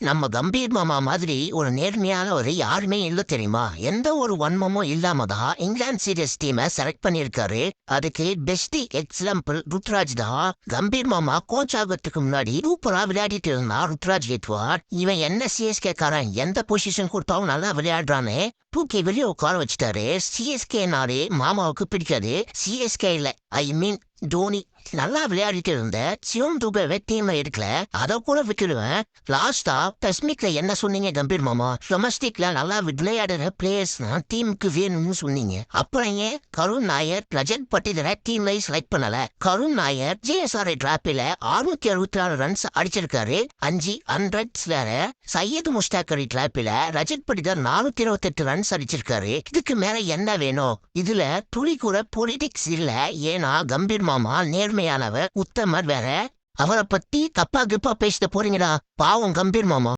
நம்ம கம்பீர் மாமா மாதிரி ஒரு நேர்மையானவர் யாருமே இல்ல தெரியுமா? எந்த ஒரு வன்மமும் இல்லாம தான் இங்கிலாந்து சீரியஸ் டீமை செலக்ட் பண்ணியிருக்காரு. அதுக்கு பெஸ்ட் எக்ஸாம்பிள் ருத்ராஜ் தான். கம்பீர் மாமா கோச் ஆகிறதுக்கு முன்னாடி சூப்பரா விளையாடிட்டு இருந்தா ருத்ராஜ் கேட்வார். இவன் என்ன சிஎஸ்கே காரன் எந்த பொசிஷன் கொடுத்தாலும் நல்லா விளையாடுறானே தூக்கி வெளியே உட்கார வச்சுட்டாரு. சிஎஸ்கேனாலே மாமாவுக்கு பிடிக்காது. சிஎஸ்கே இல்ல, ஐ மீன் தோனி நல்லா விளையாடிட்டு இருந்த சிவம் துபேவை டீம்ல எடுக்கல. அத கூட விட்டுடுவேன். லாஸ்டா டெஸ்மிக்ல என்ன சொன்னீங்க கம்பீர் மாமா? டொமஸ்டிக்ல நல்லா விளையாடுற பிளேயர்ஸ் டீமுக்கு வேணும்னு சொன்னீங்க. அப்புறம் ஏன் கருண் நாயர், ரஜத் பட்டியல டீம்ல செலக்ட் பண்ணல? கருண் நாயர் ஜிஎஸ்ஆர் டிராப்பில 666 ரன்ஸ் அடிச்சிருக்காரு, 5 ஹண்ட்ரட்ஸ் வேற. சையது முஸ்டாக் அலி டிராப்பில ரஜத் பட்டிதர் 428 ரன்ஸ் அடிச்சிருக்காரு. இதுக்கு மேல என்ன வேணும்? இதுல துளி கூட பொலிட்டிக்ஸ் இல்ல. ஏன்னா கம்பீர் மாமா நேர்மையானவர், உத்தமர் வேற. அவரை பத்தி தப்பா கிப்பா பேசிட்டு போறீங்களா? பாவம் கம்பீர் மாமா.